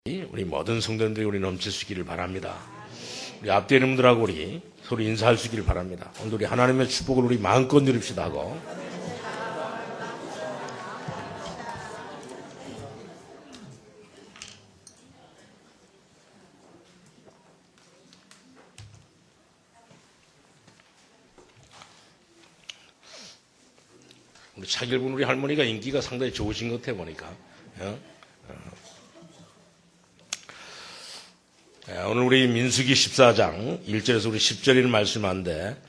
우리 모든 성도님들이 우리 넘칠 수 있기를 바랍니다. 우리 앞뒤 이름들하고 우리 서로 인사할 수 있기를 바랍니다. 오늘 우리 하나님의 축복을 우리 마음껏 누립시다 하고 우리 차길분 우리 할머니가 인기가 상당히 좋으신 것 같아 보니까 오늘 우리 민수기 14장 1절에서 우리 10절이라는 말씀인데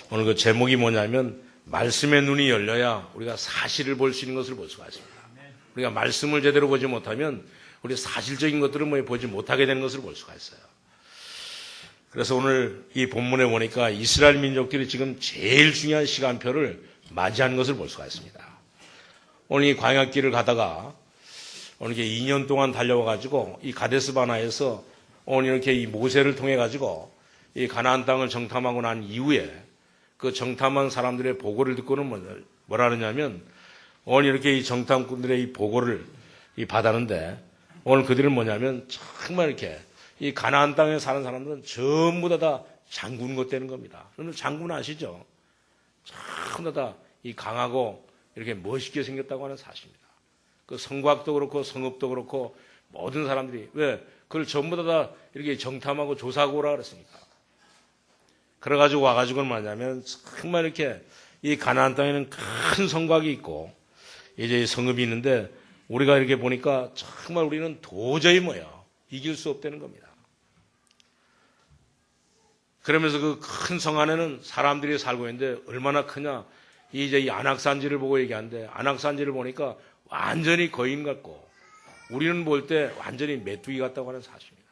오늘 그 제목이 뭐냐면 말씀의 눈이 열려야 우리가 사실을 볼 수 있는 것을 볼 수가 있습니다. 우리가 말씀을 제대로 보지 못하면 우리 사실적인 것들을 보지 못하게 되는 것을 볼 수가 있어요. 그래서 오늘 이 본문에 보니까 이스라엘 민족들이 지금 제일 중요한 시간표를 맞이하는 것을 볼 수가 있습니다. 오늘 이 광야길을 가다가 오늘 이게 2년 동안 달려와가지고 이 가데스 바나에서 오늘 이렇게 이 모세를 통해 가지고 이 가나안 땅을 정탐하고 난 이후에 그 정탐한 사람들의 보고를 듣고는 뭐라 하느냐면 오늘 이렇게 이 정탐꾼들의 이 보고를 받았는데 오늘 그들은 뭐냐면 정말 이렇게 이 가나안 땅에 사는 사람들은 전부 다 장군 것 되는 겁니다. 여러분 장군 아시죠? 전부 다 이 강하고 이렇게 멋있게 생겼다고 하는 사실입니다. 그 성곽도 그렇고 성읍도 그렇고 모든 사람들이 왜 그걸 전부 다 이렇게 정탐하고 조사하고 오라 그랬습니까? 그래가지고 와가지고는 뭐냐면 정말 이렇게 이 가나안 땅에는 큰 성곽이 있고 이제 성읍이 있는데 우리가 이렇게 보니까 정말 우리는 도저히 이길 수 없다는 겁니다. 그러면서 그 큰 성 안에는 사람들이 살고 있는데 얼마나 크냐? 이제 이 안악산지를 보고 얘기하는데 안악산지를 보니까 완전히 거인 같고 우리는 볼 때 완전히 메뚜기 같다고 하는 사실입니다.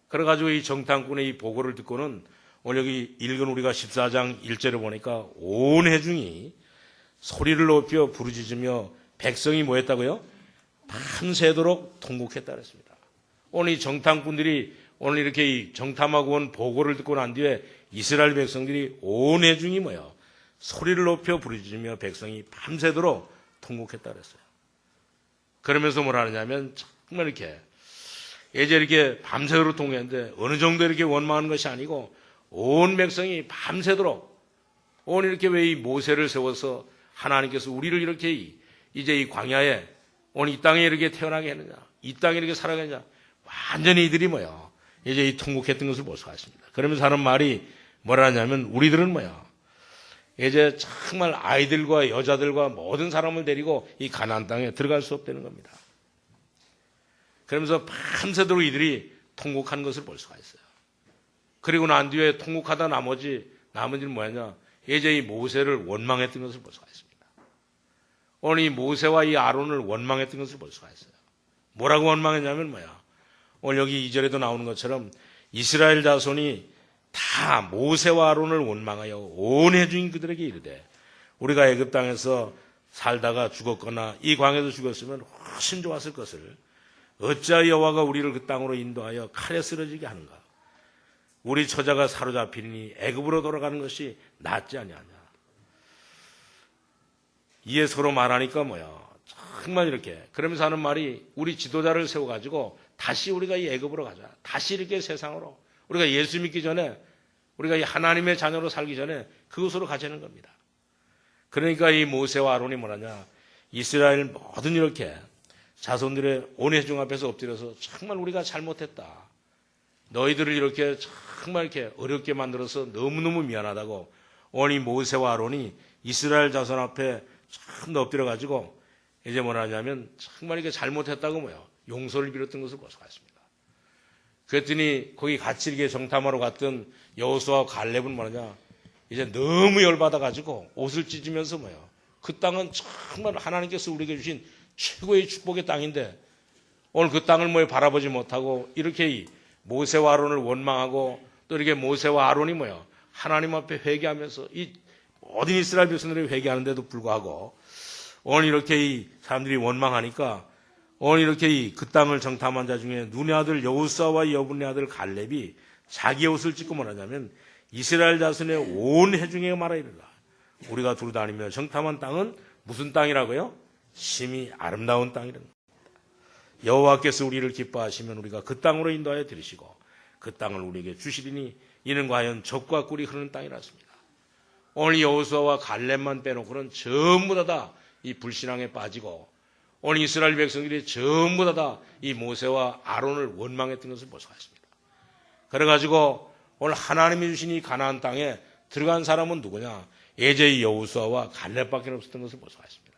그래가지고 이 정탐꾼의 이 보고를 듣고는 오늘 여기 읽은 우리가 14장 1절을 보니까 온 회중이 소리를 높여 부르짖으며 백성이 뭐 했다고요? 밤새도록 통곡했다 그랬습니다. 오늘 이 정탐꾼들이 오늘 이렇게 이 정탐하고 온 보고를 듣고 난 뒤에 이스라엘 백성들이 온 회중이 소리를 높여 부르짖으며 백성이 밤새도록 통곡했다 그랬어요. 그러면서 뭐라 하느냐면 정말 이렇게 예제 이렇게 밤새도록 통곡했는데 어느 정도 이렇게 원망하는 것이 아니고 온 백성이 밤새도록 오늘 이렇게 왜 이 모세를 세워서 하나님께서 우리를 이렇게 이제 이 광야에 오늘 이 땅에 이렇게 태어나게 했느냐 이 땅에 이렇게 살아가게 했느냐 완전히 이들이 이제 이 통곡했던 것을 볼 수가 있습니다. 그러면서 하는 말이 뭐라 하냐면 우리들은 이제 정말 아이들과 여자들과 모든 사람을 데리고 이 가나안 땅에 들어갈 수 없다는 겁니다. 그러면서 밤새도록 이들이 통곡한 것을 볼 수가 있어요. 그리고 난 뒤에 통곡하다 나머지는 뭐였냐? 이제 이 모세를 원망했던 것을 볼 수가 있습니다. 오늘 이 모세와 이 아론을 원망했던 것을 볼 수가 있어요. 뭐라고 원망했냐면 오늘 여기 2절에도 나오는 것처럼 이스라엘 자손이 다 모세와 아론을 원망하여 온 회중인 그들에게 이르되 우리가 애굽 땅에서 살다가 죽었거나 이 광야에서 죽었으면 훨씬 좋았을 것을 어찌하여 여호와가 우리를 그 땅으로 인도하여 칼에 쓰러지게 하는가? 우리 처자가 사로잡히니 애굽으로 돌아가는 것이 낫지 아니하냐? 이에 서로 말하니까 정말 이렇게 그러면서 하는 말이 우리 지도자를 세워가지고 다시 우리가 이 애굽으로 가자. 다시 이렇게 세상으로 우리가 예수 믿기 전에 우리가 이 하나님의 자녀로 살기 전에 그곳으로 가자는 겁니다. 그러니까 이 모세와 아론이 뭐라냐? 이스라엘 모든 이렇게 자손들의 온 회중 앞에서 엎드려서 정말 우리가 잘못했다. 너희들을 이렇게 정말 이렇게 어렵게 만들어서 너무너무 미안하다고 오늘 이 모세와 아론이 이스라엘 자손 앞에 참 엎드려가지고 이제 뭐라 하냐면 정말 이렇게 잘못했다고 용서를 빌었던 것을 볼 수가 있습니다. 그랬더니 거기 같이 이렇게 정탐하러 갔던 여호수아와 갈렙은 뭐냐 이제 너무 열받아가지고 옷을 찢으면서 그 땅은 정말 하나님께서 우리에게 주신 최고의 축복의 땅인데 오늘 그 땅을 바라보지 못하고 이렇게 모세와 아론을 원망하고 또 이렇게 모세와 아론이 하나님 앞에 회개하면서 이 모든 이스라엘 백성들이 회개하는데도 불구하고 오늘 이렇게 이 사람들이 원망하니까 오늘 이렇게 그 땅을 정탐한 자 중에 눈의 아들 여호수아와 여분의 아들 갈렙이 자기의 옷을 찢고 뭐라냐면 이스라엘 자손의 온 회중에 말하이르라. 우리가 두루 다니며 정탐한 땅은 무슨 땅이라고요? 심히 아름다운 땅이랍니다. 여호와께서 우리를 기뻐하시면 우리가 그 땅으로 인도하여 들으시고 그 땅을 우리에게 주시리니 이는 과연 젖과 꿀이 흐르는 땅이라습니다. 오늘 여호수아와 갈렙만 빼놓고는 전부 다 이 불신앙에 빠지고 오늘 이스라엘 백성들이 전부 다 이 모세와 아론을 원망했던 것을 볼 수가 있습니다. 그래가지고 오늘 하나님이 주신 이 가나안 땅에 들어간 사람은 누구냐? 예제의 여호수아와 갈렙밖에 없었던 것을 볼 수가 있습니다.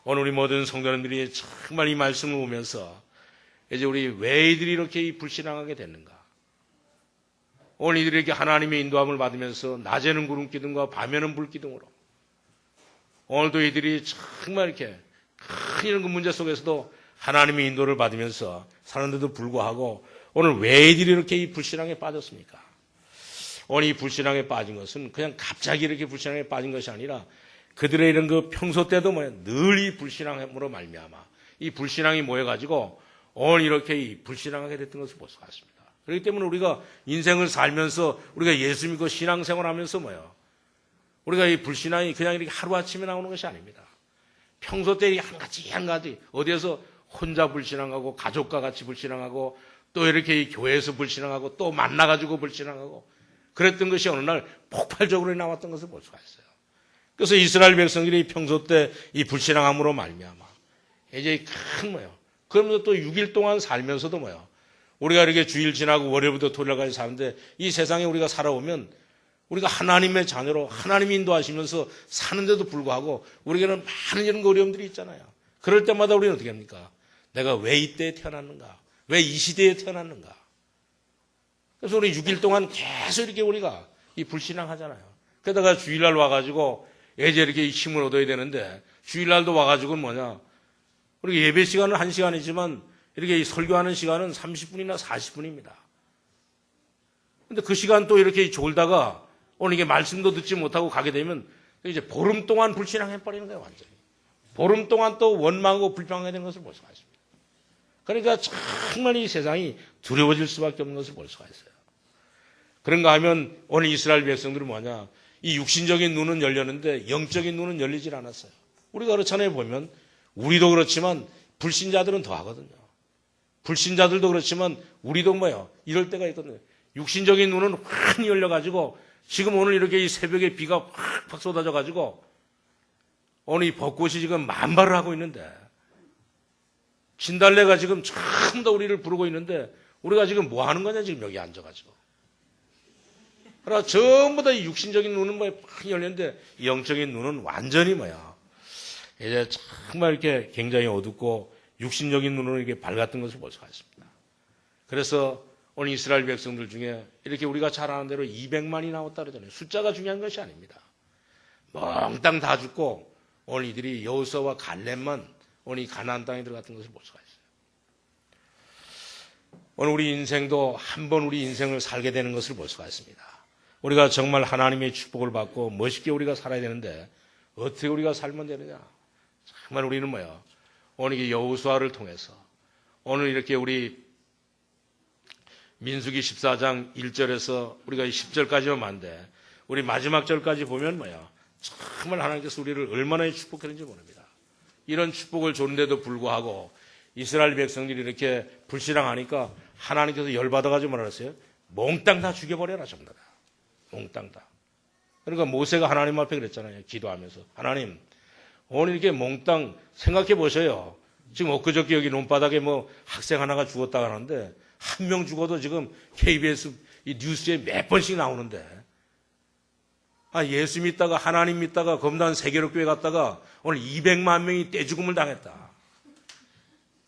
오늘 우리 모든 성도님들이 정말 이 말씀을 보면서 이제 우리 왜 이들이 이렇게 이 불신앙하게 됐는가? 오늘 이들이 이렇게 하나님의 인도함을 받으면서 낮에는 구름 기둥과 밤에는 불 기둥으로 오늘도 이들이 정말 이렇게 큰 이런 그 문제 속에서도 하나님의 인도를 받으면서 사는데도 불구하고 오늘 왜 이들이 이렇게 이 불신앙에 빠졌습니까? 오늘 이 불신앙에 빠진 것은 그냥 갑자기 이렇게 불신앙에 빠진 것이 아니라 그들의 이런 그 평소 때도 늘 이 불신앙으로 말미암아 이 불신앙이 모여가지고 오늘 이렇게 이 불신앙하게 됐던 것을 볼 수가 있습니다. 그렇기 때문에 우리가 인생을 살면서 우리가 예수 믿고 신앙생활 하면서 우리가 이 불신앙이 그냥 이렇게 하루아침에 나오는 것이 아닙니다. 평소 때 한 가지 어디에서 혼자 불신앙하고 가족과 같이 불신앙하고 또 이렇게 이 교회에서 불신앙하고 또 만나가지고 불신앙하고 그랬던 것이 어느 날 폭발적으로 나왔던 것을 볼 수가 있어요. 그래서 이스라엘 백성들이 평소 때 이 불신앙함으로 말미암아 이제 그러면서 또 6일 동안 살면서도 우리가 이렇게 주일 지나고 월요일부터 토요일까지 사는데 이 세상에 우리가 살아오면 우리가 하나님의 자녀로 하나님이 인도하시면서 사는데도 불구하고 우리에게는 많은 이런 어려움들이 있잖아요. 그럴 때마다 우리는 어떻게 합니까? 내가 왜 이때에 태어났는가? 왜 이 시대에 태어났는가? 그래서 우리 6일 동안 계속 이렇게 우리가 이 불신앙하잖아요. 그러다가 주일날 와가지고 이제 이렇게 힘을 얻어야 되는데 주일날도 와가지고는 우리 예배 시간은 1시간이지만 이렇게 설교하는 시간은 30분이나 40분입니다. 근데 그 시간 또 이렇게 졸다가 오늘 이게 말씀도 듣지 못하고 가게 되면 이제 보름 동안 불신앙해버리는 거예요, 완전히. 보름 동안 또 원망하고 불평하게 되는 것을 볼 수가 있습니다. 그러니까 정말 이 세상이 두려워질 수밖에 없는 것을 볼 수가 있어요. 그런가 하면 오늘 이스라엘 백성들은 이 육신적인 눈은 열렸는데 영적인 눈은 열리질 않았어요. 우리가 그렇잖아요, 보면. 우리도 그렇지만 불신자들은 더 하거든요. 불신자들도 그렇지만 우리도 이럴 때가 있거든요. 육신적인 눈은 확 열려가지고 지금 오늘 이렇게 이 새벽에 비가 확 쏟아져가지고 오늘 이 벚꽃이 지금 만발을 하고 있는데 진달래가 지금 전부 다 우리를 부르고 있는데 우리가 지금 뭐 하는 거냐 지금 여기 앉아가지고. 그러나 전부 다 이 육신적인 눈은 확 열렸는데 영적인 눈은 완전히 이제 정말 이렇게 굉장히 어둡고 육신적인 눈으로 이렇게 밝았던 것을 볼 수가 있습니다. 그래서 오늘 이스라엘 백성들 중에 이렇게 우리가 잘 아는 대로 200만이 나왔다 그러잖아요. 숫자가 중요한 것이 아닙니다. 몽땅 다 죽고 오늘 이들이 여호수아와 갈렙만 오늘 이 가나안 땅에 들어갔던 것을 볼 수가 있어요. 오늘 우리 인생도 한번 우리 인생을 살게 되는 것을 볼 수가 있습니다. 우리가 정말 하나님의 축복을 받고 멋있게 우리가 살아야 되는데 어떻게 우리가 살면 되느냐? 정말 우리는 오늘 이 여호수아를 통해서 오늘 이렇게 우리 민수기 14장 1절에서 우리가 10절까지만 봤는데 우리 마지막 절까지 보면 정말 하나님께서 우리를 얼마나 축복했는지 모릅니다. 이런 축복을 줬는데도 불구하고 이스라엘 백성들이 이렇게 불신앙하니까 하나님께서 열받아가지고 뭐라 그랬어요? 몽땅 다 죽여버려라 전부 다. 몽땅 다. 그러니까 모세가 하나님 앞에 그랬잖아요. 기도하면서. 하나님 오늘 이렇게 몽땅 생각해 보셔요. 지금 엊그저께 여기 논바닥에 학생 하나가 죽었다고 하는데 한 명 죽어도 지금 KBS 이 뉴스에 몇 번씩 나오는데 예수 믿다가 하나님 믿다가 검단 세계로교회 갔다가 오늘 200만 명이 떼죽음을 당했다.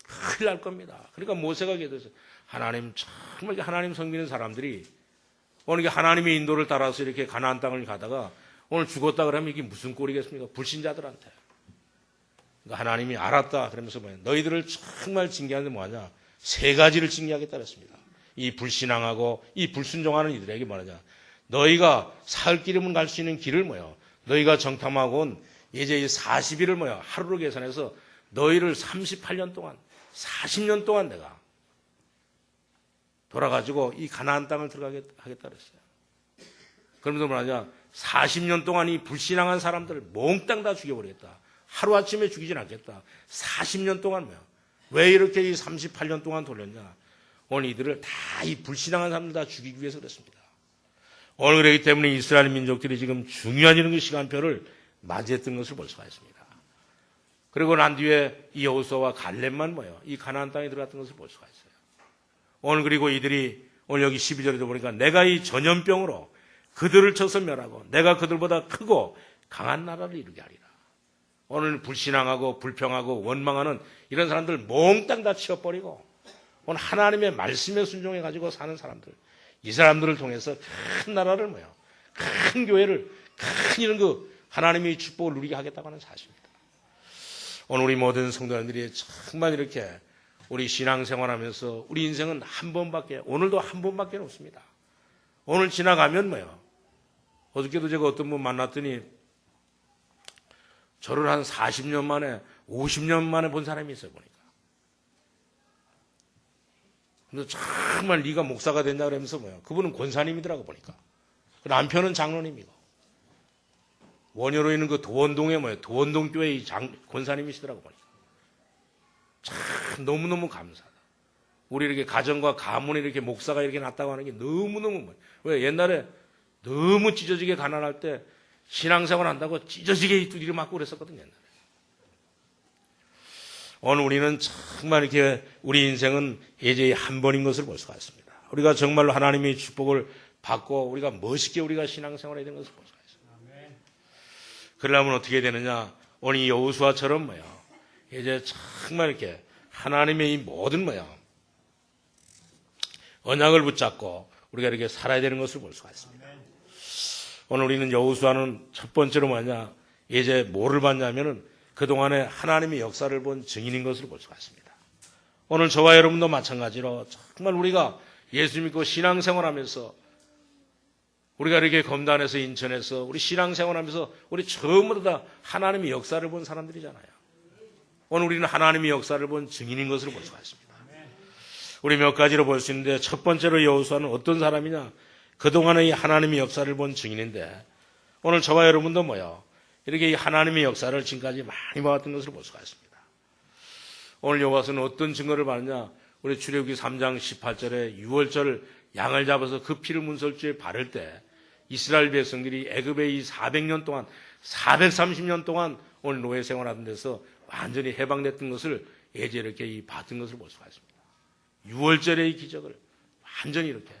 큰일 날 겁니다. 그러니까 모세가 기도해서 하나님 정말 하나님 섬기는 사람들이 오늘 이게 하나님의 인도를 따라서 이렇게 가나안 땅을 가다가 오늘 죽었다 그러면 이게 무슨 꼴이겠습니까? 불신자들한테. 그러니까 하나님이 알았다 그러면서 너희들을 정말 징계하는데 뭐하냐? 3가지를 징계하겠다 그랬습니다. 이 불신앙하고 이 불순종하는 이들에게 뭐하냐? 너희가 살 길이면 갈 수 있는 길을 너희가 정탐하고 온 이제 이 40일을 하루로 계산해서 너희를 38년 동안 40년 동안 내가 돌아가지고 이 가나안 땅을 들어가게 하겠다 그랬어요. 그러면서 뭐하냐? 40년 동안 이 불신앙한 사람들을 몽땅 다 죽여버리겠다. 하루아침에 죽이진 않겠다. 40년 동안 왜 이렇게 이 38년 동안 돌렸냐? 오늘 이들을 다 이 불신앙한 사람들 다 죽이기 위해서 그랬습니다. 오늘 그렇기 때문에 이스라엘 민족들이 지금 중요한 이런 그 시간표를 맞이했던 것을 볼 수가 있습니다. 그리고 난 뒤에 이 여호수아와 갈렙만 뭐예요? 이 가나안 땅에 들어갔던 것을 볼 수가 있어요. 오늘 그리고 이들이 오늘 여기 12절에도 보니까 내가 이 전염병으로 그들을 쳐서 멸하고 내가 그들보다 크고 강한 나라를 이루게 하리라. 오늘 불신앙하고 불평하고 원망하는 이런 사람들 몽땅 다 치워버리고 오늘 하나님의 말씀에 순종해가지고 사는 사람들, 이 사람들을 통해서 큰 나라를 뭐예요? 큰 교회를, 큰 이런 그 하나님의 축복을 누리게 하겠다고 하는 사실입니다. 오늘 우리 모든 성도님들이 정말 이렇게 우리 신앙생활하면서 우리 인생은 한 번밖에, 오늘도 한 번밖에 없습니다. 오늘 지나가면 뭐예요? 어저께도 제가 어떤 분 만났더니 저를 한 40년 만에, 50년 만에 본 사람이 있어요, 보니까. 근데 정말 네가 목사가 됐냐 그러면서 뭐예요? 그분은 권사님이더라고 보니까. 그 남편은 장로님이고. 원효로 있는 그 도원동에 뭐예요? 도원동 교회의 권사님이시더라고 보니까. 참 너무너무 감사하다. 우리 이렇게 가정과 가문에 이렇게 목사가 이렇게 났다고 하는 게 너무너무 뭐예요? 왜 옛날에 너무 찢어지게 가난할 때 신앙생활 한다고 찢어지게 두드려 맞고 그랬었거든요. 옛날에. 오늘 우리는 정말 이렇게 우리 인생은 예제의 한 번인 것을 볼 수가 있습니다. 우리가 정말로 하나님의 축복을 받고 우리가 멋있게 우리가 신앙생활을 해야 되는 것을 볼 수가 있습니다. 그러려면 어떻게 되느냐? 오늘 이 여호수아처럼 뭐야? 이제 정말 이렇게 하나님의 이 모든 뭐야? 언약을 붙잡고 우리가 이렇게 살아야 되는 것을 볼 수가 있습니다. 오늘 우리는 여호수아는 첫 번째로 뭐냐? 이제 뭐를 봤냐면은 그동안에 하나님의 역사를 본 증인인 것을 볼 수가 있습니다. 오늘 저와 여러분도 마찬가지로 정말 우리가 예수 믿고 신앙생활하면서 우리가 이렇게 검단에서 인천에서 우리 신앙생활하면서 우리 전부 다 하나님의 역사를 본 사람들이잖아요. 오늘 우리는 하나님의 역사를 본 증인인 것을 볼 수가 있습니다. 우리 몇 가지로 볼 수 있는데 첫 번째로 여호수아는 어떤 사람이냐? 그동안의 하나님의 역사를 본 증인인데 오늘 저와 여러분도 뭐요? 이렇게 하나님의 역사를 지금까지 많이 봐왔던 것을 볼 수가 있습니다. 오늘 여호와서는 어떤 증거를 받느냐? 우리 출애굽기 3장 18절에 6월절 양을 잡아서 그 피를 문설주에 바를 때 이스라엘 백성들이 애굽에 이 400년 동안 430년 동안 오늘 노예 생활하던 데서 완전히 해방됐던 것을 예제 이렇게 봤던 것을 볼 수가 있습니다. 6월절의 이 기적을 완전히 이렇게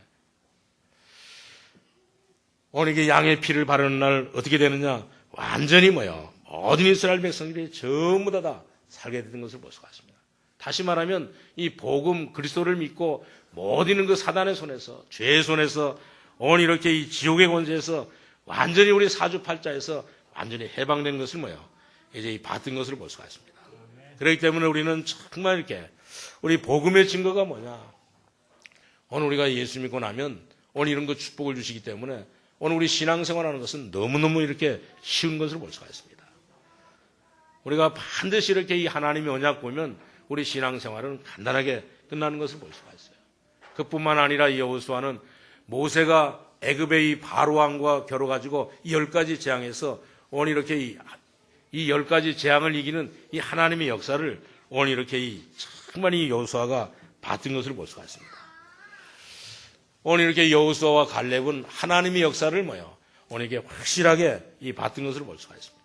오늘 이게 양의 피를 바르는 날 어떻게 되느냐? 완전히 뭐요? 모든 이스라엘 백성들이 전부 다 살게 되는 것을 볼 수가 있습니다. 다시 말하면 이 복음 그리스도를 믿고 모든 그 사단의 손에서 죄의 손에서 오늘 이렇게 이 지옥의 권세에서 완전히 우리 사주팔자에서 완전히 해방된 것을 뭐요? 이제 이 봤던 것을 볼 수가 있습니다. 그렇기 때문에 우리는 정말 이렇게 우리 복음의 증거가 뭐냐? 오늘 우리가 예수 믿고 나면 오늘 이런 거 축복을 주시기 때문에 오늘 우리 신앙생활하는 것은 너무너무 이렇게 쉬운 것을 볼 수가 있습니다. 우리가 반드시 이렇게 이 하나님의 언약 보면 우리 신앙생활은 간단하게 끝나는 것을 볼 수가 있어요. 그뿐만 아니라 이 여호수아는 모세가 애굽의 이 바로왕과 겨뤄가지고 이 10가지 재앙에서 오늘 이렇게 이 10가지 재앙을 이기는 이 하나님의 역사를 오늘 이렇게 정말 이 여호수아가 봤던 것을 볼 수가 있습니다. 오늘 이렇게 여호수아와 갈렙은 하나님의 역사를 뭐요? 오늘 이렇게 확실하게 봤던 것을 볼 수가 있습니다.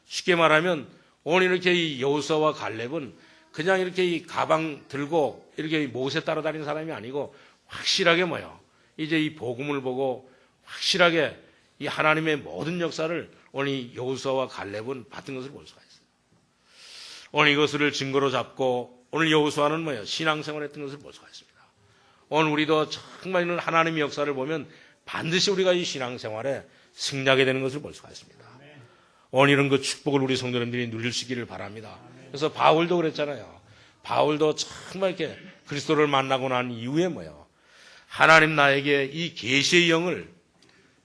쉽게 말하면 오늘 이렇게 이 여호수아와 갈렙은 그냥 이렇게 이 가방 들고 이렇게 모세 따라다니는 사람이 아니고 확실하게 뭐요? 이제 이 복음을 보고 확실하게 이 하나님의 모든 역사를 오늘 이 여호수아와 갈렙은 봤던 것을 볼 수가 있어요. 오늘 이것을 증거로 잡고 오늘 여호수아는 뭐예요? 신앙생활했던 것을 볼 수가 있습니다. 오늘 우리도 정말 이런 하나님의 역사를 보면 반드시 우리가 이 신앙생활에 승리하게 되는 것을 볼 수가 있습니다. 오늘 이런 그 축복을 우리 성도님들이 누릴 수 있기를 바랍니다. 그래서 바울도 그랬잖아요. 바울도 정말 이렇게 그리스도를 만나고 난 이후에 뭐예요? 하나님 나에게 이 계시의 영을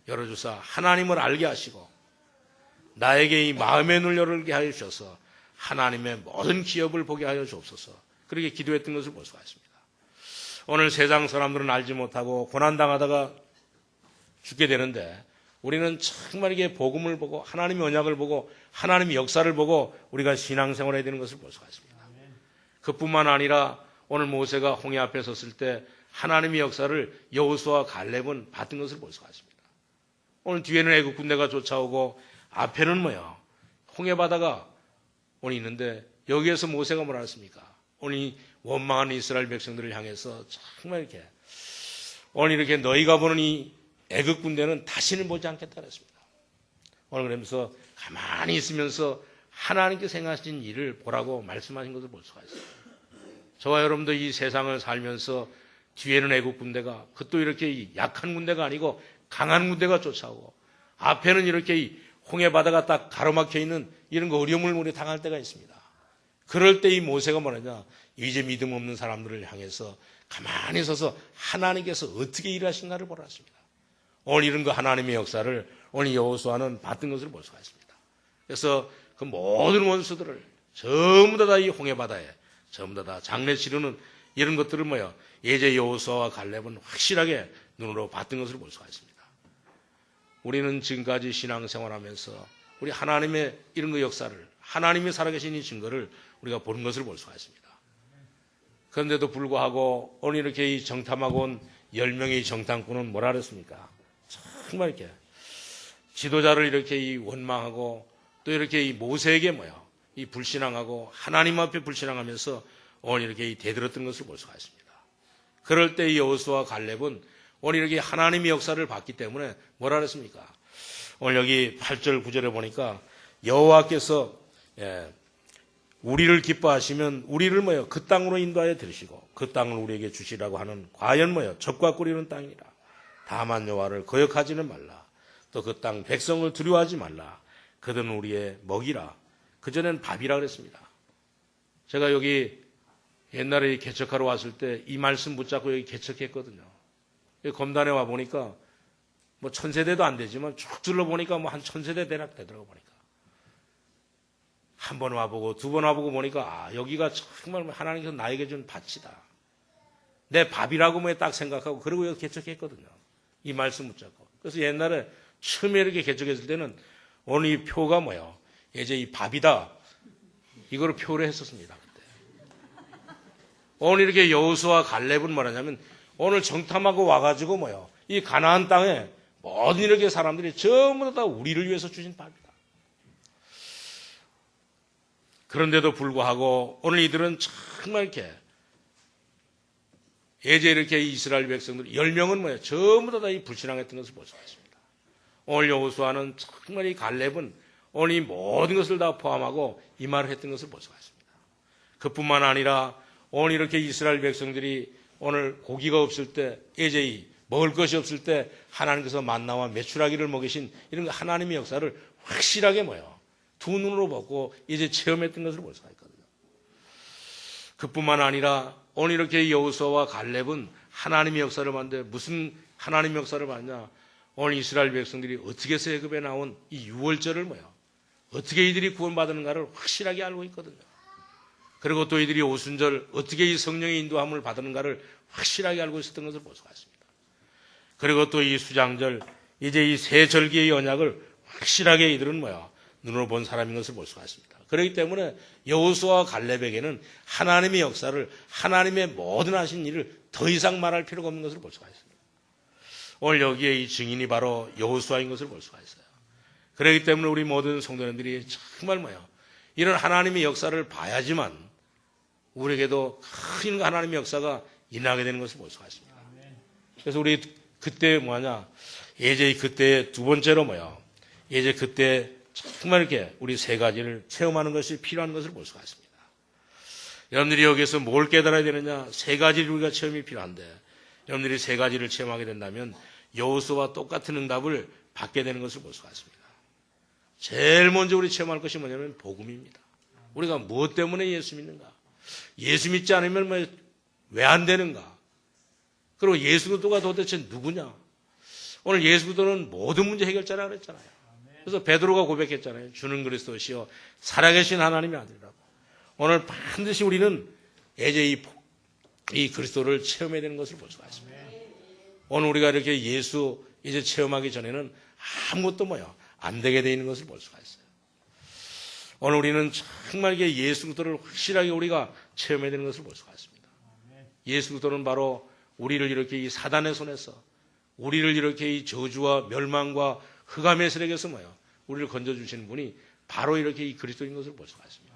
열어주사 하나님을 알게 하시고 나에게 이 마음의 눈을 열게 하여 주셔서 하나님의 모든 기업을 보게 하여 주옵소서. 그렇게 기도했던 것을 볼 수가 있습니다. 오늘 세상 사람들은 알지 못하고 고난당하다가 죽게 되는데 우리는 정말 이게 복음을 보고 하나님의 언약을 보고 하나님의 역사를 보고 우리가 신앙생활을 해야 되는 것을 볼 수가 있습니다. 그뿐만 아니라 오늘 모세가 홍해 앞에 섰을 때 하나님의 역사를 여호수아와 갈렙은 받은 것을 볼 수가 있습니다. 오늘 뒤에는 애국 군대가 쫓아오고 앞에는 뭐야? 홍해 바다가 오늘 있는데 여기에서 모세가 뭐라 했습니까? 오늘 이 원망하는 이스라엘 백성들을 향해서 정말 이렇게 오늘 이렇게 너희가 보는 이 애국 군대는 다시는 보지 않겠다 그랬습니다. 오늘 그러면서 가만히 있으면서 하나님께 생각하신 일을 보라고 말씀하신 것을 볼 수가 있어요. 저와 여러분도 이 세상을 살면서 뒤에는 애국 군대가 그것도 이렇게 약한 군대가 아니고 강한 군대가 쫓아오고 앞에는 이렇게 이 홍해 바다가 딱 가로막혀 있는 이런 거 어려움을 우리 당할 때가 있습니다. 그럴 때 이 모세가 뭐냐냐 이제 믿음 없는 사람들을 향해서 가만히 서서 하나님께서 어떻게 일하신가를 보라 했습니다. 오늘 이런 거 하나님의 역사를 오늘 여호수아는 받은 것을 볼 수가 있습니다. 그래서 그 모든 원수들을 전부 다 이 홍해 바다에 전부 다 장례 치르는 이런 것들을 뭐야 예제 여호수아와 갈렙은 확실하게 눈으로 봤던 것을 볼 수가 있습니다. 우리는 지금까지 신앙생활하면서 우리 하나님의 이런 거 역사를 하나님이 살아계신 이 증거를 우리가 보는 것을 볼 수가 있습니다. 그런데도 불구하고 오늘 이렇게 이 정탐하고 온 10명의 정탐꾼은 뭐라 그랬습니까? 정말 이렇게 지도자를 이렇게 이 원망하고 또 이렇게 이 모세에게 뭐야 이 불신앙하고 하나님 앞에 불신앙하면서 오늘 이렇게 이 대들었던 것을 볼 수가 있습니다. 그럴 때 이 여호수아와 갈렙은 오늘 이렇게 하나님의 역사를 봤기 때문에 뭐라 그랬습니까? 오늘 여기 8절 9절에 보니까 여호와께서 우리를 기뻐하시면 우리를 뭐요 그 땅으로 인도하여 들으시고 그 땅을 우리에게 주시라고 하는 과연 뭐요 적과 꿀이는 땅이라. 다만 여호와를 거역하지는 말라. 또 그 땅 백성을 두려워하지 말라. 그들은 우리의 먹이라. 그전엔 밥이라 그랬습니다. 제가 여기 옛날에 개척하러 왔을 때 이 말씀 붙잡고 여기 개척했거든요. 검단에 와 보니까 뭐 1000세대도 안 되지만 쭉 둘러보니까 뭐 한 1000세대 되더라고 보니까. 한 번 와보고 두 번 와보고 보니까 아 여기가 정말 하나님께서 나에게 준 밭이다. 내 밥이라고 뭐 딱 생각하고 그러고 여기 개척했거든요. 이 말씀 붙잡고. 그래서 옛날에 처음에 이렇게 개척했을 때는 오늘 이 표가 뭐예요? 이제 이 밥이다. 이거를 표로 했었습니다. 그때. 오늘 이렇게 여호수아와 갈렙은 뭐라냐면 오늘 정탐하고 와가지고 뭐예요? 이 가나안 땅에 모든 이렇게 사람들이 전부 다 우리를 위해서 주신 밥이다. 그런데도 불구하고 오늘 이들은 정말 이렇게 예제 이렇게 이스라엘 백성들 10명은 뭐예요? 전부 다 이 불신앙했던 것을 볼 수가 있습니다. 오늘 여호수아는 정말 이 갈렙은 오늘 이 모든 것을 다 포함하고 이 말을 했던 것을 볼 수가 있습니다. 그뿐만 아니라 오늘 이렇게 이스라엘 백성들이 오늘 고기가 없을 때 예제 먹을 것이 없을 때 하나님께서 만나와 메추라기를 먹이신 이런 하나님의 역사를 확실하게 뭐예요? 두 눈으로 보고 이제 체험했던 것을 볼 수가 있거든요. 그뿐만 아니라 오늘 이렇게 여호수아와 갈렙은 하나님의 역사를 봤는데 무슨 하나님의 역사를 봤냐? 오늘 이스라엘 백성들이 어떻게 해서 애굽에 나온 이 유월절을 뭐야? 어떻게 이들이 구원받는가를 확실하게 알고 있거든요. 그리고 또 이들이 오순절 어떻게 이 성령의 인도함을 받는가를 확실하게 알고 있었던 것을 볼 수가 있습니다. 그리고 또 이 수장절 이제 이 세 절기의 언약을 확실하게 이들은 뭐야? 눈으로 본 사람인 것을 볼 수가 있습니다. 그렇기 때문에 여호수아와 갈렙에게는 하나님의 역사를 하나님의 모든 하신 일을 더 이상 말할 필요가 없는 것을 볼 수가 있습니다. 오늘 여기에 이 증인이 바로 여호수아인 것을 볼 수가 있어요. 그렇기 때문에 우리 모든 성도님들이 정말 뭐야? 이런 하나님의 역사를 봐야지만 우리에게도 큰 하나님의 역사가 일어나게 되는 것을 볼 수가 있습니다. 그래서 우리 그때 뭐냐? 예제 그때 두 번째로 뭐야? 예제 그때 정말 이렇게 우리 세 가지를 체험하는 것이 필요한 것을 볼 수가 있습니다. 여러분들이 여기서 뭘 깨달아야 되느냐? 세 가지를 우리가 체험이 필요한데 여러분들이 세 가지를 체험하게 된다면 여호수아와 똑같은 응답을 받게 되는 것을 볼 수가 있습니다. 제일 먼저 우리 체험할 것이 뭐냐면 복음입니다. 우리가 무엇 때문에 예수 믿는가? 예수 믿지 않으면 왜 안 되는가? 그리고 예수 그리스도가 도대체 누구냐? 오늘 예수 그리스도는 모든 문제 해결자라 그랬잖아요. 그래서 베드로가 고백했잖아요. 주는 그리스도시요 살아계신 하나님의 아들이라고. 오늘 반드시 우리는 이제 이 그리스도를 체험해야 되는 것을 볼 수가 있습니다. 오늘 우리가 이렇게 예수 이제 체험하기 전에는 아무것도 안 되게 되어 있는 것을 볼 수가 있어요. 오늘 우리는 정말 예수 그리스도를 확실하게 우리가 체험해야 되는 것을 볼 수가 있습니다. 예수 그리스도는 바로 우리를 이렇게 이 사단의 손에서, 우리를 이렇게 이 저주와 멸망과 흑암의 세력에서 우리를 건져주시는 분이 바로 이렇게 이 그리스도인 것을 볼 수가 있습니다.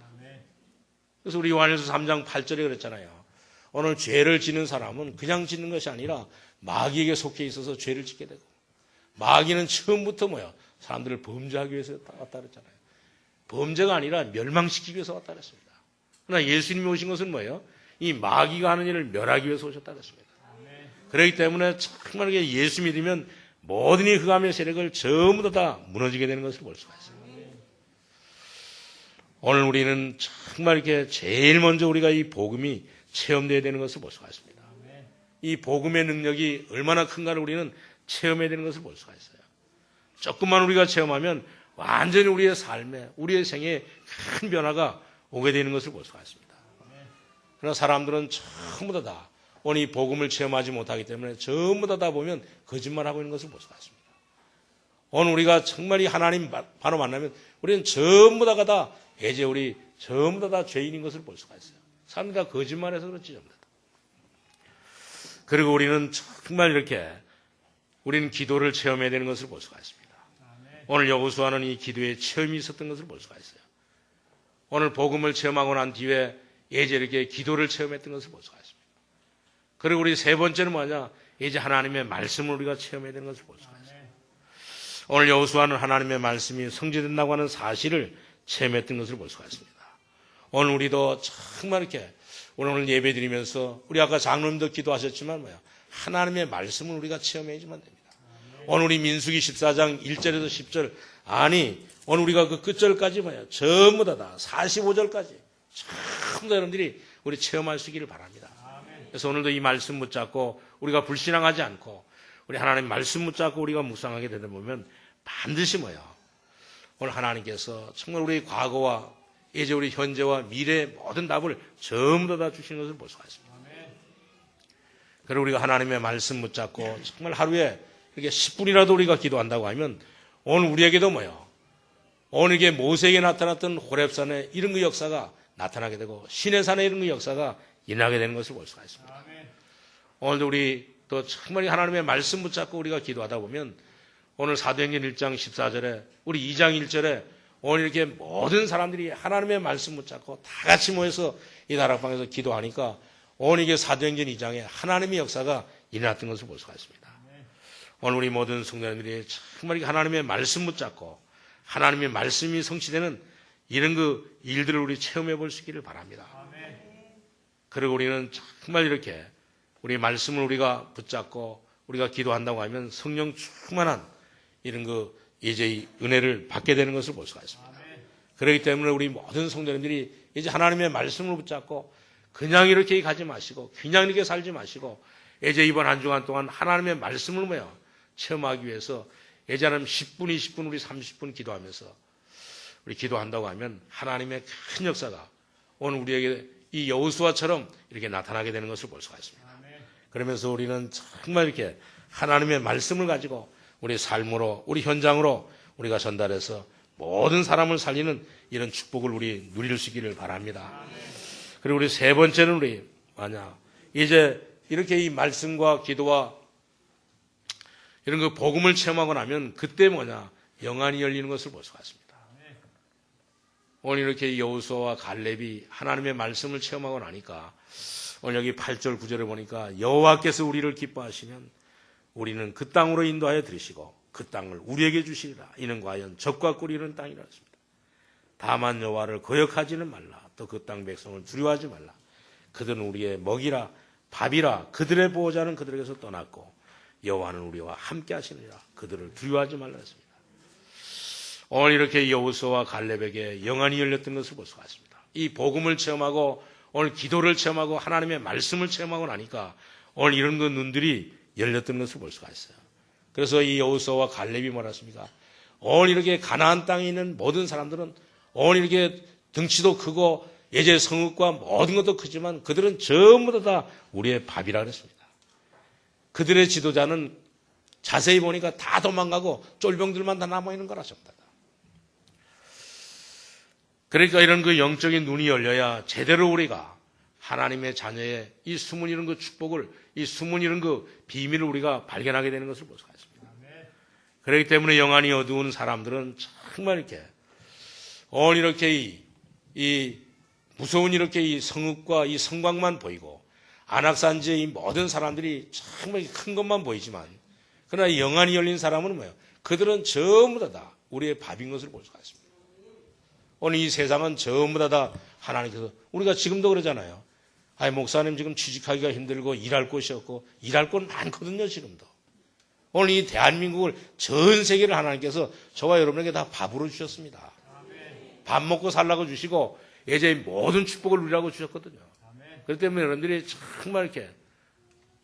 그래서 우리 요한일서 3장 8절에 그랬잖아요. 오늘 죄를 짓는 사람은 그냥 짓는 것이 아니라 마귀에게 속해 있어서 죄를 짓게 되고, 마귀는 처음부터 사람들을 범죄하기 위해서 왔다 그랬잖아요. 범죄가 아니라 멸망시키기 위해서 왔다 그랬습니다. 그러나 예수님이 오신 것은 뭐예요? 이 마귀가 하는 일을 멸하기 위해서 오셨다 그랬습니다. 그렇기 때문에 정말 예수 믿으면 모든 이 흑암의 세력을 전부 다 무너지게 되는 것을 볼 수가 있습니다. 오늘 우리는 정말 이렇게 제일 먼저 우리가 이 복음이 체험되어야 되는 것을 볼 수가 있습니다. 이 복음의 능력이 얼마나 큰가를 우리는 체험해야 되는 것을 볼 수가 있어요. 조금만 우리가 체험하면 완전히 우리의 삶에, 우리의 생에 큰 변화가 오게 되는 것을 볼 수가 있습니다. 그러나 사람들은 전부 다 오늘 이 복음을 체험하지 못하기 때문에 전부 다 보면 거짓말하고 있는 것을 볼 수가 있습니다. 오늘 우리가 정말 이 하나님 바로 만나면 우리는 전부 다가 이제 우리 전부 다 죄인인 것을 볼 수가 있어요. 사람들이 다 거짓말해서 그렇지 전부 다. 그리고 우리는 정말 이렇게 우리는 기도를 체험해야 되는 것을 볼 수가 있습니다. 오늘 여호수아는 이 기도에 체험이 있었던 것을 볼 수가 있어요. 오늘 복음을 체험하고 난 뒤에 이제 이렇게 기도를 체험했던 것을 볼 수가 있습니다. 그리고 우리 세 번째는 뭐냐? 이제 하나님의 말씀을 우리가 체험해야 되는 것을 볼 수가 있어요. 오늘 여호수아는 하나님의 말씀이 성취된다고 하는 사실을 체험했던 것을 볼 수가 있습니다. 오늘 우리도 정말 이렇게 오늘 예배 드리면서 우리 아까 장로님도 기도하셨지만 하나님의 말씀을 우리가 체험해야지만 됩니다. 오늘 우리 민수기 14장 1절에서 10절 아니 오늘 우리가 그 끝절까지 전부 다 45절까지 전부 다 여러분들이 우리 체험할 수 있기를 바랍니다. 그래서 오늘도 이 말씀 붙잡고 우리가 불신앙하지 않고 우리 하나님 말씀 붙잡고 우리가 묵상하게 되다 보면 반드시 오늘 하나님께서 정말 우리 과거와 이제 우리 현재와 미래의 모든 답을 전부 다 주시는 것을 볼 수가 있습니다. 그리고 우리가 하나님의 말씀 붙잡고 정말 하루에 이렇게 10분이라도 우리가 기도한다고 하면 오늘 우리에게도 오늘 이게 모세에게 나타났던 호렙산에 이런 그 역사가 나타나게 되고 시내산에 이런 그 역사가 일어나게 되는 것을 볼 수가 있습니다. 오늘도 우리 또 정말 하나님의 말씀 붙잡고 우리가 기도하다 보면 오늘 사도행전 1장 14절에 우리 2장 1절에 오늘 이렇게 모든 사람들이 하나님의 말씀 붙잡고 다 같이 모여서 이 다락방에서 기도하니까 오늘 이게 사도행전 2장에 하나님의 역사가 일어났던 것을 볼 수가 있습니다. 오늘 우리 모든 성도님들이 정말 하나님의 말씀 붙잡고 하나님의 말씀이 성취되는 이런 그 일들을 우리 체험해 볼 수 있기를 바랍니다. 그리고 우리는 정말 이렇게 우리 말씀을 우리가 붙잡고 우리가 기도한다고 하면 성령 충만한 이런 그 이제 이 은혜를 받게 되는 것을 볼 수가 있습니다. 그렇기 때문에 우리 모든 성도님들이 이제 하나님의 말씀을 붙잡고 그냥 이렇게 가지 마시고 그냥 이렇게 살지 마시고 이제 이번 한 주간 동안 하나님의 말씀을 체험하기 위해서 예전에는 10분, 20분, 우리 30분 기도하면서 우리 기도한다고 하면 하나님의 큰 역사가 오늘 우리에게 이 여호수아처럼 이렇게 나타나게 되는 것을 볼 수가 있습니다. 그러면서 우리는 정말 이렇게 하나님의 말씀을 가지고 우리 삶으로, 우리 현장으로 우리가 전달해서 모든 사람을 살리는 이런 축복을 우리 누릴 수 있기를 바랍니다. 그리고 우리 세 번째는 우리 이제 이렇게 이 말씀과 기도와 이런 그 복음을 체험하고 나면 그때 영안이 열리는 것을 볼 수가 있습니다. 오늘 이렇게 여호수아와 갈렙이 하나님의 말씀을 체험하고 나니까 오늘 여기 8절 9절에 보니까 여호와께서 우리를 기뻐하시면 우리는 그 땅으로 인도하여 들으시고 그 땅을 우리에게 주시리라. 이는 과연 적과 꿀이 흐르는 땅이라 했습니다. 다만 여호와를 거역하지는 말라. 또 그 땅 백성을 두려워하지 말라. 그들은 우리의 먹이라 밥이라. 그들의 보호자는 그들에게서 떠났고 여호와는 우리와 함께 하시느니라. 그들을 두려워하지 말라 했습니다. 오늘 이렇게 여호수아와 갈렙에게 영안이 열렸던 것을 볼 수가 있습니다. 이 복음을 체험하고 오늘 기도를 체험하고 하나님의 말씀을 체험하고 나니까 오늘 이런 그 눈들이 열렸던 것을 볼 수가 있어요. 그래서 이 여호수아와 갈렙이 뭐라 했습니까? 오늘 이렇게 가나안 땅에 있는 모든 사람들은 오늘 이렇게 덩치도 크고 예제 성읍과 모든 것도 크지만 그들은 전부 다 우리의 밥이라 그랬습니다. 그들의 지도자는 자세히 보니까 다 도망가고 쫄병들만 다 남아있는 거라 전부 다. 그러니까 이런 그 영적인 눈이 열려야 제대로 우리가 하나님의 자녀의 이 숨은 이런 그 축복을, 이 숨은 이런 그 비밀을 우리가 발견하게 되는 것을 볼 수가 있습니다. 그렇기 때문에 영안이 어두운 사람들은 정말 이렇게 오늘 이렇게 이 무서운 이렇게 이 성읍과 이 성곽만 보이고 안악산지의 이 모든 사람들이 정말 큰 것만 보이지만, 그러나 이 영안이 열린 사람은 뭐예요? 그들은 전부 다 우리의 밥인 것을 볼 수가 있습니다. 오늘 이 세상은 전부 다 하나님께서, 우리가 지금도 그러잖아요. 아니, 목사님 지금 취직하기가 힘들고 일할 곳이 없고, 일할 곳 많거든요, 지금도. 오늘 이 대한민국을, 전 세계를 하나님께서 저와 여러분에게 다 밥으로 주셨습니다. 밥 먹고 살라고 주시고, 예전에 모든 축복을 누리라고 주셨거든요. 그렇기 때문에 여러분들이 정말 이렇게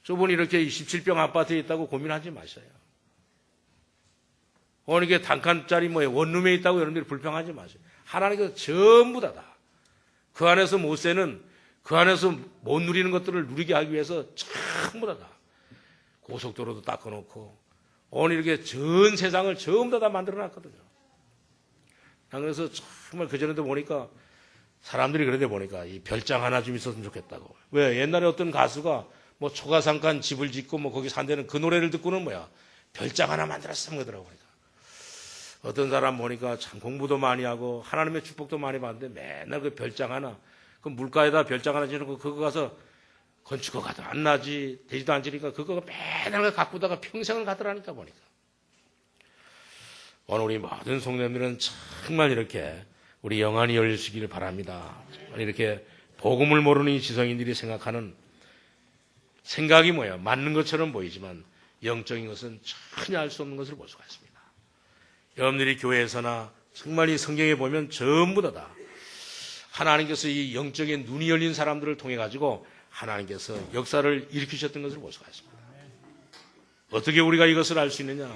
저분이 이렇게 27평 아파트에 있다고 고민하지 마셔요. 오늘 이게 단칸짜리 원룸에 있다고 여러분들이 불평하지 마세요. 하나님께서 전부 다 그 안에서 못 새는, 그 안에서 못 누리는 것들을 누리게 하기 위해서 전부 다 고속도로도 닦아놓고 오늘 이렇게 전 세상을 전부 다 만들어놨거든요. 그래서 정말 그전에도 보니까 사람들이 그러다 보니까 이 별장 하나 좀 있었으면 좋겠다고. 왜? 옛날에 어떤 가수가 뭐 초가상간 집을 짓고 뭐 거기 산다는 그 노래를 듣고는 별장 하나 만들었으면 그러더라고. 그러니까 어떤 사람 보니까 참 공부도 많이 하고 하나님의 축복도 많이 받는데 맨날 그 별장 하나, 그 물가에다 별장 하나 지어놓고 그거 가서 건축허가도 안 나지, 되지도 않으니까 그거 맨날 가꾸다가 평생을 가더라니까 보니까. 오늘 우리 모든 성도님들은 정말 이렇게 우리 영안이 열리시기를 바랍니다. 이렇게 복음을 모르는 이 지성인들이 생각하는 생각이 맞는 것처럼 보이지만 영적인 것은 전혀 알 수 없는 것을 볼 수가 있습니다. 여러분들이 교회에서나 정말 이 성경에 보면 전부 다 하나님께서 이 영적인 눈이 열린 사람들을 통해 가지고 하나님께서 역사를 일으키셨던 것을 볼 수가 있습니다. 어떻게 우리가 이것을 알 수 있느냐?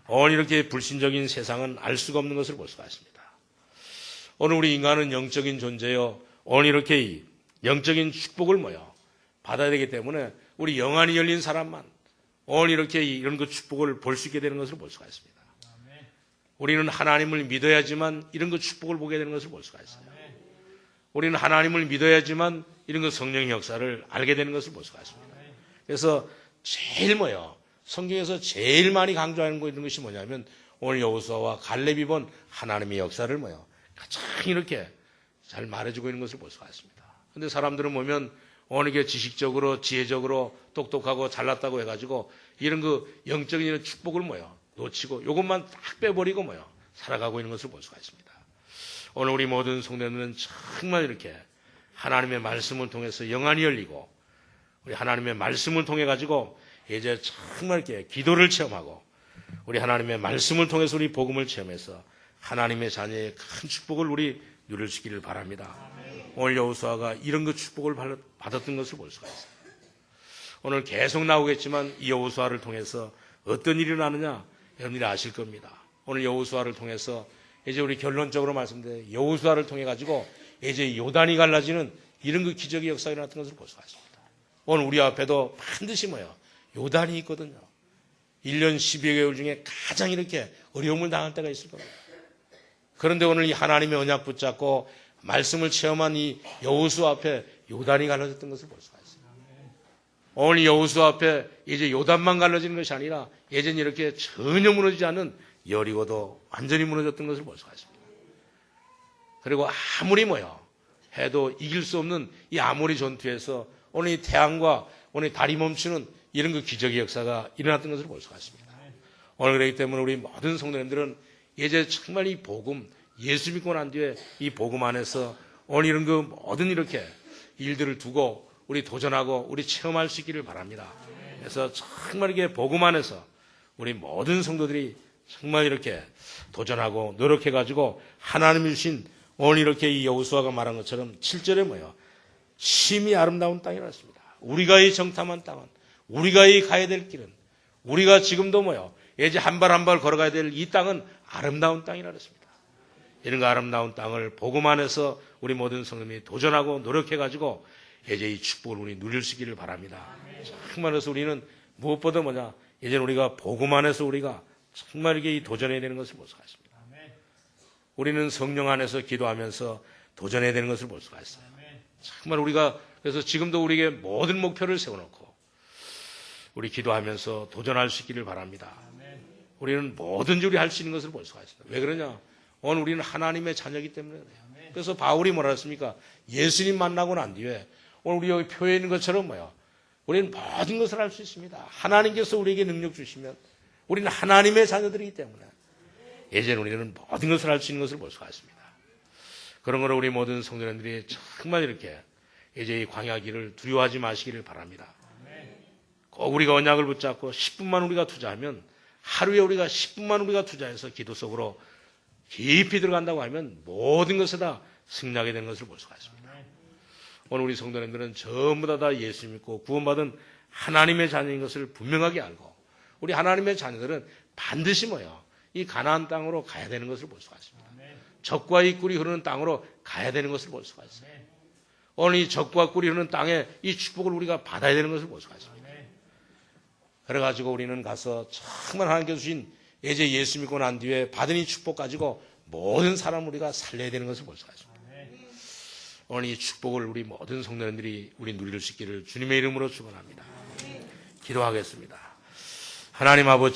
오늘 이렇게 불신적인 세상은 알 수가 없는 것을 볼 수가 있습니다. 오늘 우리 인간은 영적인 존재요. 오늘 이렇게 이 영적인 축복을 받아야 되기 때문에 우리 영안이 열린 사람만 오늘 이렇게 이런 그 축복을 볼 수 있게 되는 것을 볼 수가 있습니다. 우리는 하나님을 믿어야지만 이런 그 축복을 보게 되는 것을 볼 수가 있어요. 우리는 하나님을 믿어야지만 이런 그 성령의 역사를 알게 되는 것을 볼 수가 있습니다. 그래서 제일 성경에서 제일 많이 강조하는 거 있는 것이 뭐냐면 오늘 여호수아와 갈렙이 본 하나님의 역사를 가장 이렇게 잘 말해주고 있는 것을 볼 수가 있습니다. 그런데 사람들은 보면 오늘 이게 지식적으로 지혜적으로 똑똑하고 잘났다고 해가지고 이런 그 영적인 이런 축복을 놓치고 이것만 딱 빼버리고 살아가고 있는 것을 볼 수가 있습니다. 오늘 우리 모든 성도님들은 정말 이렇게 하나님의 말씀을 통해서 영안이 열리고 우리 하나님의 말씀을 통해 가지고 이제 정말 이렇게 기도를 체험하고 우리 하나님의 말씀을 통해서 우리 복음을 체험해서 하나님의 자녀의 큰 축복을 우리 누릴 수 있기를 바랍니다. 오늘 여호수아가 이런 그 축복을 받았던 것을 볼 수가 있어요. 오늘 계속 나오겠지만 이 여호수아를 통해서 어떤 일이 일어나느냐 여러분들이 아실 겁니다. 오늘 여호수아를 통해서 이제 우리 결론적으로 말씀드려요. 여호수아를 통해 가지고 이제 요단이 갈라지는 이런 그 기적의 역사가 일어났던 것을 볼 수가 있습니다. 오늘 우리 앞에도 반드시 요단이 있거든요. 1년 12여 개월 중에 가장 이렇게 어려움을 당할 때가 있을 겁니다. 그런데 오늘 이 하나님의 언약 붙잡고 말씀을 체험한 이 여호수아 앞에 요단이 갈라졌던 것을 볼 수가 있습니다. 오늘 이 여호수아 앞에 이제 요단만 갈라지는 것이 아니라 예전 이렇게 전혀 무너지지 않은 여리고도 완전히 무너졌던 것을 볼 수가 있습니다. 그리고 아무리 해도 이길 수 없는 이 아모리 전투에서 오늘 이 태양과 오늘 달이 멈추는 이런 그 기적의 역사가 일어났던 것을 볼 수가 있습니다. 오늘 그렇기 때문에 우리 모든 성도님들은 이제 정말 이 복음, 예수 믿고 난 뒤에 이 복음 안에서 오늘 이런 그 모든 이렇게 일들을 두고 우리 도전하고 우리 체험할 수 있기를 바랍니다. 그래서 정말 이게 복음 안에서 우리 모든 성도들이 정말 이렇게 도전하고 노력해가지고 하나님이 주신 오늘 이렇게 이 여호수아가 말한 것처럼 7절에 심히 아름다운 땅이라 했습니다. 우리가 이 정탐한 땅은, 우리가 이 가야 될 길은, 우리가 지금도 이제 한 발 한 발 걸어가야 될 이 땅은 아름다운 땅이라 그랬습니다. 이런 그 아름다운 땅을 복음 안에서 우리 모든 성도님이 도전하고 노력해가지고 이제 이 축복을 우리 누릴 수 있기를 바랍니다. 정말 그래서 우리는 무엇보다 이제 우리가 복음 안에서 우리가 정말 이게 이 도전해야 되는 것을 볼 수가 있습니다. 우리는 성령 안에서 기도하면서 도전해야 되는 것을 볼 수가 있어요. 정말 우리가 그래서 지금도 우리에게 모든 목표를 세워놓고 우리 기도하면서 도전할 수 있기를 바랍니다. 우리는 뭐든지 우리 할 수 있는 것을 볼 수가 있습니다. 왜 그러냐? 오늘 우리는 하나님의 자녀이기 때문에 그래요. 그래서 바울이 뭐라 했습니까? 예수님 만나고 난 뒤에 오늘 우리 여기 표에 있는 것처럼 우리는 모든 것을 할 수 있습니다. 하나님께서 우리에게 능력 주시면 우리는 하나님의 자녀들이기 때문에 이제는 우리는 모든 것을 할 수 있는 것을 볼 수가 있습니다. 그런 거로 우리 모든 성도님들이 정말 이렇게 이제 이 광야길을 두려워하지 마시기를 바랍니다. 꼭 우리가 언약을 붙잡고 10분만 우리가 투자하면 하루에 우리가 10분만 우리가 투자해서 기도 속으로 깊이 들어간다고 하면 모든 것에 다 승리하게 되는 것을 볼 수가 있습니다. 오늘 우리 성도님들은 전부 다 예수 믿고 구원받은 하나님의 자녀인 것을 분명하게 알고 우리 하나님의 자녀들은 반드시 이 가나안 땅으로 가야 되는 것을 볼 수가 있습니다. 젖과 이 꿀이 흐르는 땅으로 가야 되는 것을 볼 수가 있어요. 오늘 이 젖과 꿀이 흐르는 땅에 이 축복을 우리가 받아야 되는 것을 볼 수가 있습니다. 그래가지고 우리는 가서 정말 하나님께서 주신 이제 예수 믿고 난 뒤에 받은 이 축복 가지고 모든 사람을 우리가 살려야 되는 것을 볼 수가 있습니다. 오늘 이 축복을 우리 모든 성도님들이 우리 누릴 수 있기를 주님의 이름으로 축원합니다. 기도하겠습니다. 하나님 아버지